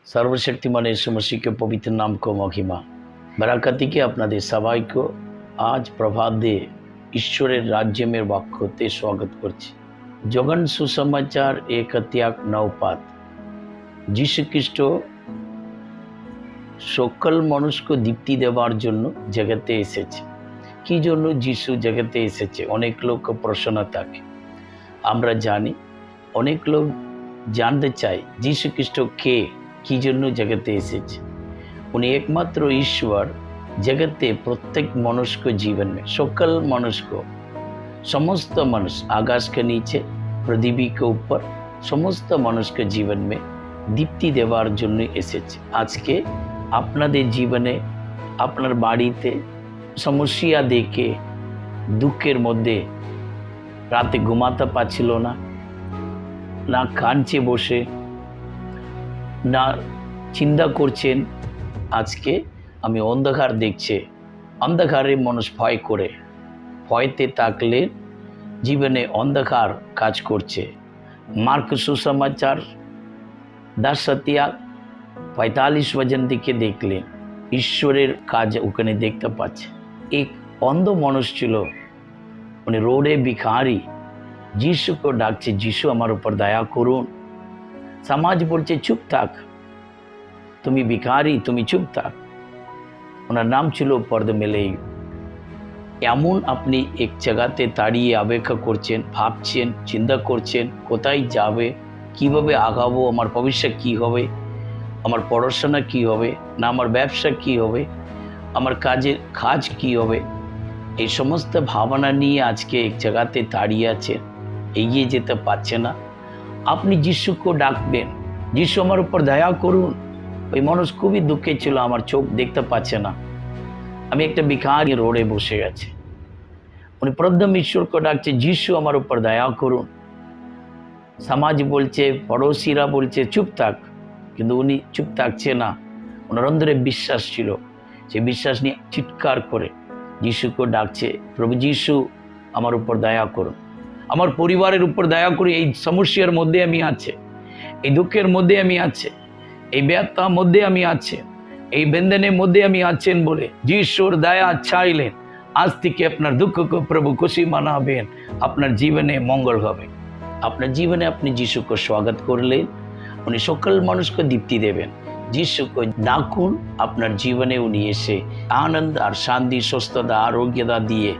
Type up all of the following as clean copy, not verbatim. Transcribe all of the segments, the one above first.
सर्वशक्तिमान यीशु मसीह के पवित्र नाम को महिमा बराकाती के আপনাদের সবাইকে আজ প্রভাত দিয়ে ঈশ্বরের রাজ্যের বাক্যতে স্বাগত করছি। যোগান সুসমাচার 1:9 যীশু খ্রিস্ট সকল মানুষকে দীপ্তি দেওয়ার জন্য জগতে এসেছে। কি জন্য যীশু জগতে এসেছে অনেক লোক প্রশ্ন থাকে। আমরা জানি অনেক লোক জানতে চায় যীশু খ্রিস্ট কে, কি জন্য জগতে এসেছে। উনি একমাত্র ঈশ্বর जगते प्रत्येक मनुष्य को जीवन में सकल मनुष्य को समस्त मनुष्य आकाश के नीचे पृथ्वी के ऊपर समस्त मनुष्य के जीवन में दीप्ति देवार जन्य एसेছে। আজকে আপনাদের জীবনে আপনার বাড়িতে সমস্যা দেখে দুঃখের মধ্যে রাতে ঘুমাতে পারছিল না, না কাঁদছে বসে, না চিন্তা করছেন। আজকে আমি অন্ধকার দেখছে, অন্ধকারে মানুষ ভয় করে, ভয়তে থাকলে জীবনে অন্ধকার কাজ করছে। মার্ক সুসমাচার 10:45 वजन দিকে দেখলে ঈশ্বরের কাজ ওখানে দেখতে পাচ্ছে। এক অন্ধ মানুষ ছিল, উনি রোডে ভিখারি, যিশুকে ডাকছে, যিশু আমার উপর দয়া করুন। সমাজ বলছে চুপ থাক, তুমি ভিখারি, তুমি চুপ থাক। ওনার নাম ছিল পর্দমেলেই। এমন আপনি এক জায়গাতে দাঁড়িয়ে অপেক্ষা করছেন, ভাবছেন, চিন্তা করছেন কোথায় যাবে, কিভাবে আগাবো, আমার ভবিষ্যৎ কি হবে, আমার পড়াশোনা কি হবে, না আমার ব্যবসা কি হবে, আমার কাজ কি হবে, এই সমস্ত ভাবনা নিয়ে আজকে এক জায়গাতে দাঁড়িয়ে আছেন, এগিয়ে যেতে পারছে না। আপনি যিশুকে ডাকবেন, যিশু আমার উপর দয়া করুন। ওই মানুষ খুবই দুঃখে ছিল, আমার চোখ দেখতে পাচ্ছে না, আমি একটা ভিখারি রোডে বসে আছি। উনি প্রথম ঈশ্বরকে ডাকছে, যিশু আমার উপর দয়া করুন। সমাজ বলছে, পড়োশিরা বলছে চুপ থাক, কিন্তু উনি চুপ থাকছে না। ওনার অন্তরে বিশ্বাস ছিল, সেই বিশ্বাস নিয়ে চিৎকার করে যিশুকে ডাকছে, প্রভু যিশু আমার উপর দয়া করুন, আমার পরিবারের উপর দয়া করুন। এই সমস্যার মধ্যে আমি আছে, এই দুঃখের মধ্যে আমি আছে, এই ব্যথার মধ্যে আমি আছে, এই বেদনের মধ্যে আমি আছেন বলে যিশুর দয়া চাইলেন। আজ থেকে আপনার দুঃখকে প্রভু খুশি মানাবেন, আপনার জীবনে মঙ্গল হবে। আপনার জীবনে আপনি যিশুকে স্বাগত করলেন, উনি সকল মানুষকে দীপ্তি দেবেন। যিশুকে ডাকুন, আপনার জীবনে উনি এসে আনন্দ আর শান্তি, সুস্থতা, আরোগ্যতা দিয়ে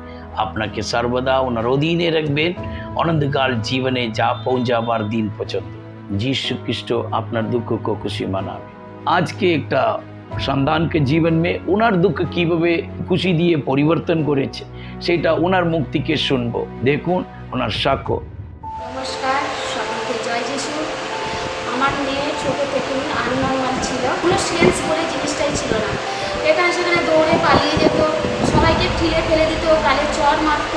আপনাকে সর্বদা ওনার অধীনে রাখবেন, অনন্তকাল জীবনে যা পৌঁছাবার দিন পর্যন্ত। যিশু খ্রিস্ট আপনার দুঃখকে খুশি মানাবে। আজকে একটা সন্তান के जीवन में ওনার দুঃখ কিভাবে খুশি দিয়ে পরিবর্তন করেছে সেটা ওনার মুখ থেকে শুনবো। দেখুন ওনার সাক্ষ্য। নমস্কার, সকলকে জয় যিশু। আমার মেয়ে ছোটো থেকে আননর্মাল ছিল, কোনো সেন্স বলে জিনিসটাই ছিল না। এখানে সেখানে দৌড়ে পালিয়ে যেত, সবাইকে ঠিলে ফেলে দিত, গালে চড় মারত।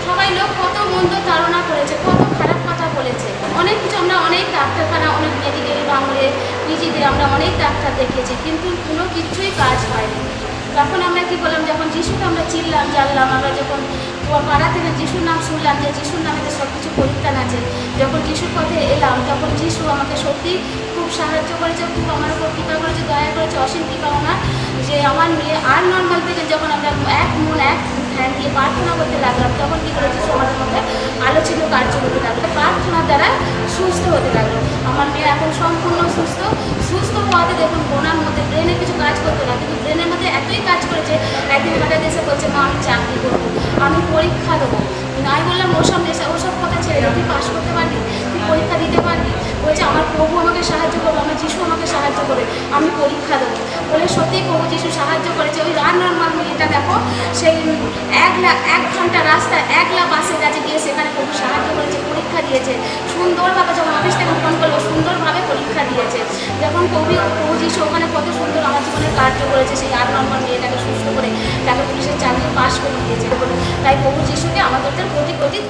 সবাই লোক কত মন্দ ধারণা করেছে, কত খারাপ কথা বলেছে, অনেক কিছু। আমরা অনেক ডাক্তারখানা, অনেক মেডিকেল বাংলে পিজিতে আমরা অনেক ডাক্তার দেখেছি, কিন্তু কোনো কিছুই কাজ হয়নি। তখন আমরা কি বললাম, যখন যিশুকে আমরা চিনলাম, জানলাম, আমরা যখন পাড়া থেকে যিশুর নাম শুনলাম যে যিশুর নামে তো সব কিছু পরিত্রাণ আছে, যখন যিশুর পথে এলাম, তখন যিশু আমাকে সত্যি খুব সাহায্য করেছে, খুব আমার উপর কৃপা করেছে, দয়া করেছে, অসীম কৃপা ওনার। যে আমার মেয়ে আর নর্মাল থেকে যখন আমরা এক মন এক ধ্যান দিয়ে প্রার্থনা করতে লাগলাম, তখন কী করে যিশু আমাদের মধ্যে আলোচিত কার্য করতে লাগলো, প্রার্থনার দ্বারা সুস্থ হতে লাগলো। আমার মেয়ে এখন সম্পূর্ণ সুস্থ। সুস্থ হওয়াতে দেখুন ওনার মধ্যে ব্রেনে কিছু কাজ করতো না, কিন্তু ব্রেনের মধ্যে এতই কাজ করেছে, একদিন হঠাৎ এসে বলছে, মা আমি চাকরি করবো, আমি পরীক্ষা দেবো। আমি বললাম ওসব কথা ছেড়ে তুই পাশ করতে পারবি, তুই পরীক্ষা দিতে পারবি। বলছে আমার প্রভু আমাকে সাহায্য করবে, আমার যিশু আমাকে সাহায্য করবে, আমি পরীক্ষা দেবো বলে সত্যিই প্রভু যিশু সাহায্য করেছে। ওই নর্মাল মেয়েটা দেখো, সেই 1 ঘন্টা রাস্তা 1 লাখ বাসের কাছে গিয়ে সেখানে প্রভু সাহায্য করেছে, পরীক্ষা দিয়েছে সুন্দরভাবে। যখন অফিস থেকে ফোন করলো, সুন্দরভাবে পরীক্ষা দিয়েছে। যখন প্রভু যিশু ওখানে কত সুন্দর আমার জীবনে কার্য করেছে, সেই নর্মাল মেয়েটাকে সুস্থ করে তাকে পুলিশের চাকরি পাশ করে দিয়েছে। তাই প্রভু যিশুকে আমাদের কোটি কোটি।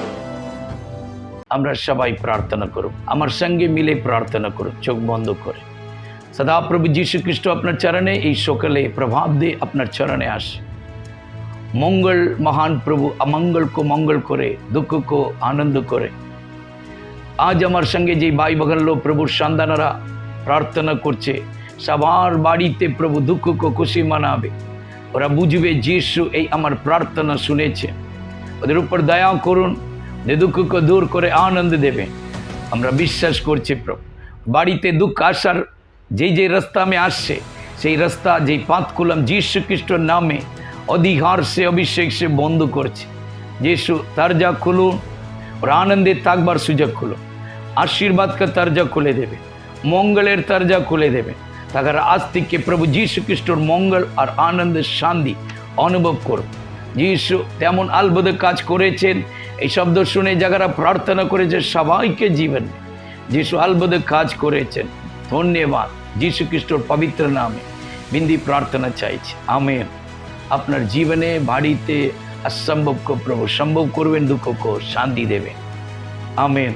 আমরা সবাই প্রার্থনা করব, আমার সঙ্গে মিলে প্রার্থনা করব, চোখ বন্ধ করে। সদা প্রভু যীশু খ্রিস্ট আপনার চরণে এই সকালে প্রভাব দিয়ে আপনার চরণে আসে। মঙ্গল মহান প্রভু অমঙ্গল को मंगल করে, দুঃখ को आनंद করে। আজ আমার সঙ্গে যে ভাই বাগান লোক প্রভুর সন্তানরা প্রার্থনা করছে, সবার বাড়িতে প্রভু দুঃখকে খুশি মানাবে। ওরা বুঝবে যিশু এই আমার প্রার্থনা শুনেছে, ওদের উপর দয়া করুন, যে দুঃখকে দূর করে আনন্দ দেবে। আমরা বিশ্বাস করছি প্রভু, বাড়িতে দুঃখ আসার যেই রাস্তা में আসছে, সেই রাস্তা যেই পাথ খুললাম যিশু খ্রিস্টের নামে অধিকার সে অভিষেক সে বন্ধ করছে। যিশু দরজা খুলুন, ওর আনন্দে থাকবার সুযোগ খুলুন, আশীর্বাদকে দরজা খুলে দেবে, মঙ্গলের দরজা খুলে দেবে। তার আজ থেকে প্রভু যিশু খ্রিস্টের মঙ্গল আর আনন্দের শান্তি অনুভব করুন। যিশু তেমন আলবদ কাজ করেছেন, এই শব্দ শুনে যারা প্রার্থনা করেছে সবাইকে জীবন যিশু আলবদ কাজ করেছেন। ধন্যবাদ, যিশু খ্রিস্টের পবিত্র নামে বিনতি প্রার্থনা চাইছি, আমেন। আপনার জীবনে বাড়িতে অসম্ভবকে প্রভু সম্ভব করবেন, দুঃখকে শান্তি দেবেন, আমেন।